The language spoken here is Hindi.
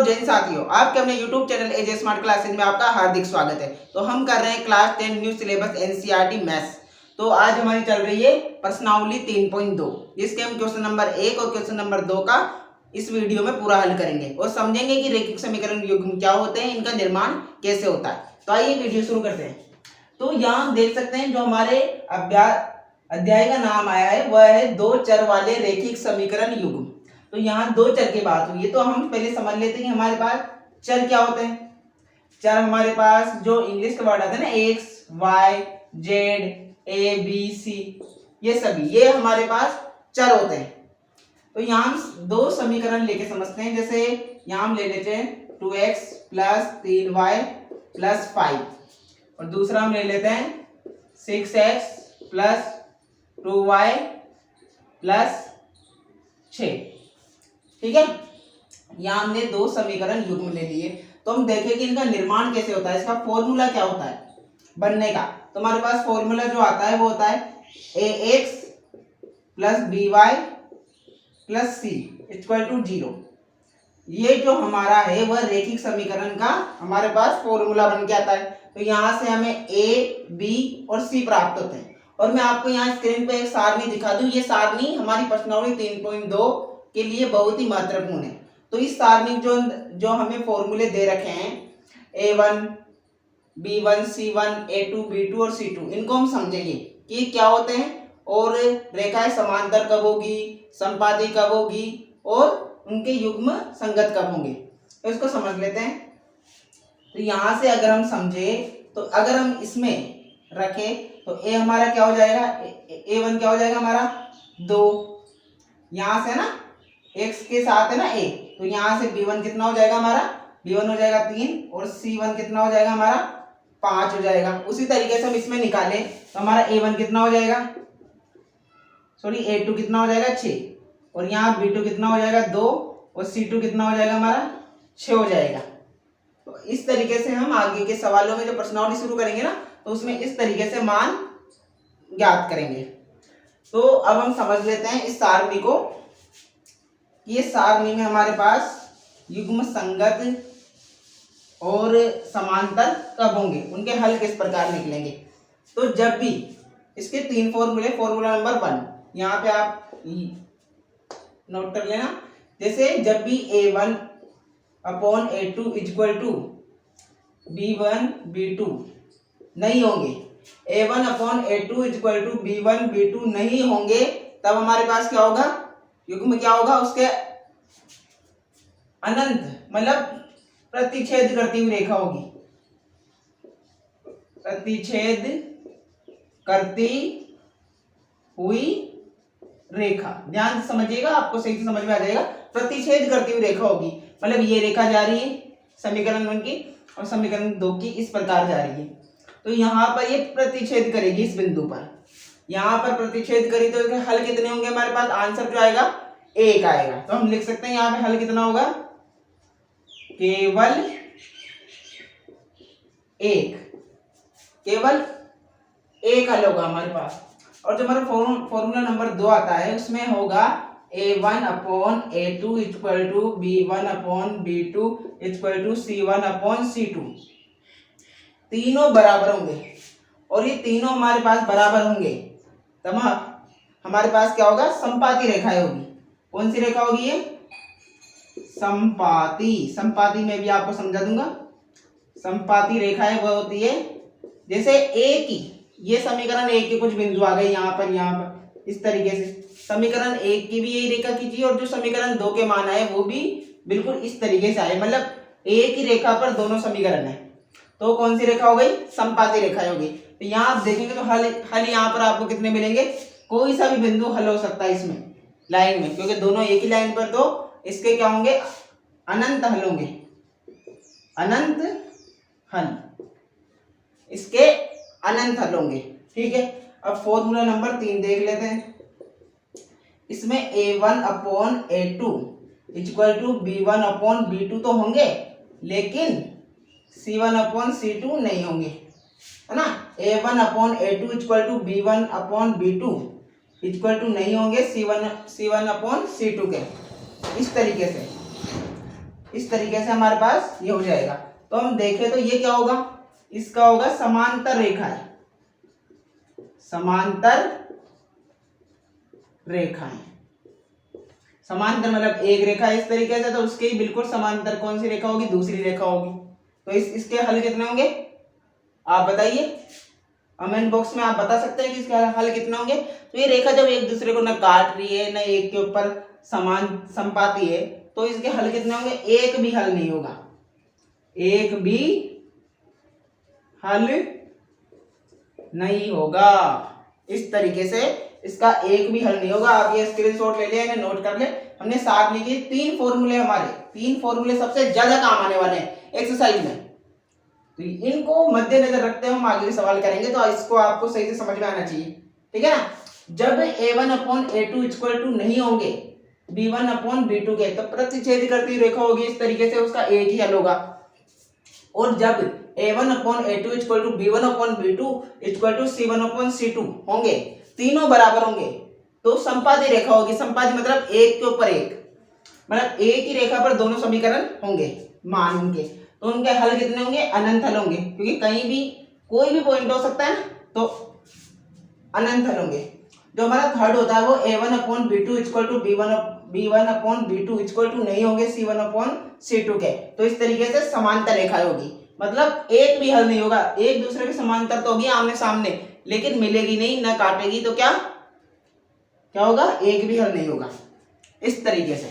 और जैन साथियों, आपके अपने YouTube चैनल एजे स्मार्ट क्लासेज में आपका हार्दिक स्वागत है। तो हम कर रहे हैं class 10 new syllabus NCERT maths. तो आज हमारी चल रही है प्रश्नावली 3.2, जिसके हम क्वेश्चन नंबर 1 और क्वेश्चन नंबर 2 का इस वीडियो में पूरा हल करेंगे और समझेंगे कि रैखिक समीकरण युग्म क्या होते हैं, इनका निर्माण कैसे होता है। तो आइए वीडियो शुरू करते हैं। तो यहाँ हम देख सकते हैं जो हमारे अध्याय का नाम आया है वह है दो चर वाले रैखिक समीकरण युग्म। तो यहाँ दो चर की बात हुई है, तो हम पहले समझ लेते हैं कि हमारे पास चर क्या होते हैं। चर हमारे पास जो इंग्लिश का वर्ड आता है ना, X Y Z A B C, ये सभी ये हमारे पास चर होते हैं। तो यहाँ हम दो समीकरण लेके समझते हैं। जैसे यहाँ हम ले लेते हैं 2x प्लस 3y प्लस 5 और दूसरा हम ले लेते हैं 6x प्लस 2y प्लस 6। ठीक है, यहाँ हमने दो समीकरण युग्म ले लिए। तो हम देखें कि इनका निर्माण कैसे होता है, इसका फॉर्मूला क्या होता है बनने का। तो हमारे पास फॉर्मूला जो आता है वो होता है ax plus by plus c equal to 0। ये जो हमारा है वह रैखिक समीकरण का हमारे पास फॉर्मूला बन के आता है। तो यहाँ से हमें a b और c प्राप्त होते हैं। और मैं आपको यहाँ स्क्रीन पे एक सारणी दिखा दूं। ये सारणी हमारी प्रश्नावली 3.2 के लिए बहुत ही महत्वपूर्ण है। तो इस सारणी जो हमें फॉर्मूले दे रखे हैं a1 b1 c1 a2 b2 और c2, इनको हम समझेंगे कि क्या होते हैं और रेखाएं समांतर कब होगी, संपाती कब होगी और उनके युग्म संगत कब होंगे। तो इसको समझ लेते हैं। तो यहाँ से अगर हम समझे तो अगर हम इसमें रखें तो a हमारा क्या हो जाएगा, a1 क्या हो जाएगा हमारा 2, यहाँ से ना x के साथ है ना a, तो यहाँ से b1 कितना हो जाएगा हमारा, b1 हो जाएगा 3 और c1 कितना हो जाएगा हमारा 5 हो जाएगा। उसी तरीके से हम इसमें निकालें तो हमारा a1 कितना हो जाएगा, सॉरी a2 कितना हो जाएगा 6 और यहाँ b2 कितना हो जाएगा 2 और c2 कितना हो जाएगा हमारा 6 हो जाएगा। तो इस तरीके से हम आगे के सवालों में जो प्रश्नावली शुरू करेंगे ना, तो उसमें इस तरीके से मान ज्ञात करेंगे। तो अब हम समझ लेते हैं इस सारणी को। ये सारणी में हमारे पास युग्म संगत और समांतर कब होंगे, उनके हल किस प्रकार निकलेंगे। तो जब भी इसके तीन फॉर्मूले, फॉर्मूला नंबर 1 यहाँ पे आप नोट कर लेना। जैसे जब भी a1 upon a2 equal to b1 b2 नहीं होंगे, a1 upon a2 equal to b1 b2 नहीं होंगे, तब हमारे पास क्या होगा, युग्म क्या होगा, उसके अनंत मतलब प्रतिच्छेद करती हुई रेखा होगी, प्रतिच्छेद करती हुई रेखा। ध्यान से समझिएगा, आपको सही से समझ में आ जाएगा। प्रतिच्छेद करती हुई रेखा होगी मतलब ये रेखा जा रही है समीकरण 1 की और समीकरण 2 की इस प्रकार जा रही है। तो यहाँ पर ये प्रतिच्छेद करेगी इस बिंदु पर, यहाँ पर प्रतिच्छेद करी तो इसके हल कितने होंगे हमारे पास, आंसर जो आएगा 1 आएगा। तो हम लिख सकते हैं यहाँ पे हल कितना होगा, केवल 1, केवल 1 हल होगा हमारे पास। और जो हमारा फॉर्मूला नंबर 2 आता है उसमें होगा a1 upon a2 equal to b1 upon b2 equal to c1 upon c2। तीनों बराबर होंगे और ये तीनों हमारे पास बराबर होंगे तब हमारे पास क्या होगा, संपाती रेखाएं होगी। कौन सी रेखा होगी ये, संपाती। संपाती में भी आपको समझा दूंगा। संपाती रेखाएं वह होती है जैसे a की, ये समीकरण 1 के कुछ बिंदु आ गए यहाँ पर इस तरीके से समीकरण 1 की भी यही रेखा खींची और जो समीकरण 2 के मान आए वो भी बिल्कुल इस तरीके से आए, मतलब एक ही रेखा पर दोनों समीकरण है। तो कौन सी रेखा हो गई, संपाती रेखा होगी। तो यहाँ आप देखेंगे तो हल यहाँ पर आपको कितने मिलेंगे, कोई सा भी बिंदु हल हो सकता है इसमें लाइन में, क्योंकि दोनों एक ही लाइन पर, तो इसके क्या होंगे, अनंत हल होंगे, अनंत हल, इसके अनंत हल होंगे। ठीक है, अब फॉर्मूला नंबर 3 देख लेते हैं। इसमें a1 upon a2 equal to b1 upon b2 तो होंगे, लेकिन c1 अपॉन c2 नहीं होंगे, है ना। a1 upon a2 equal to b1 upon b2 equal to नहीं होंगे c1 अपॉन c2 के, इस तरीके से। इस तरीके से हमारे पास ये हो जाएगा। तो हम देखें तो ये क्या होगा, इसका होगा समांतर रेखाएं, समांतर रेखाएं। समांतर मतलब एक रेखा इस तरीके से, तो उसके ही बिल्कुल समांतर कौन सी रेखा होगी, दूसरी रेखा होगी। तो इसके हल कितने होंगे आप बताइए, कमेंट बॉक्स में आप बता सकते हैं कि इसके हल कितने होंगे। तो ये रेखा जब एक दूसरे को न काट रही है न एक के ऊपर समान संपाती है, तो इसके हल कितने होंगे, एक भी हल नहीं होगा, एक भी हल नहीं होगा। इस तरीके से इसका एक भी हल नहीं होगा। आप ये स्क्रीनशॉट ले लिया, नोट कर ले। हमने साथ लिखी 3 फॉर्मूले, हमारे 3 फॉर्मूले सबसे ज्यादा काम आने वाले हैं एक्सरसाइज में। तो इनको मद्देनजर रखते हुए हम आगे भी सवाल करेंगे, तो इसको आपको सही से समझ में आना चाहिए, ठीक है ना। जब a1/a2 इक्वल टू नहीं होंगे b1/b2 के, तो प्रतिच्छेद करती रेखा होगी इस तरीके से, उसका एक ही हल होगा। और जब a1/a2 equal to b1/b2 equal to c1/c2 होंगे, तीनों बराबर होंगे, तो संपाती रेखा होगी। संपाती मतलब एक के ऊपर एक, मतलब एक ही रेखा पर दोनों समीकरण होंगे मान उनके, तो उनके हल कितने होंगे, अनंत हल होंगे, क्योंकि कहीं भी कोई भी पॉइंट हो सकता है ना, तो अनंत हल होंगे। जो हमारा थर्ड होता है वो a1/b2 equal to b1/b2 equal to नहीं होंगे c1/c2 के, तो इस तरीके से समांतर रेखाएं होगी, मतलब एक भी हल नहीं होगा। एक दूसरे के समांतर तो होगी आमने सामने, लेकिन मिलेगी नहीं, ना काटेगी, तो क्या क्या होगा, एक भी हल नहीं होगा। इस तरीके से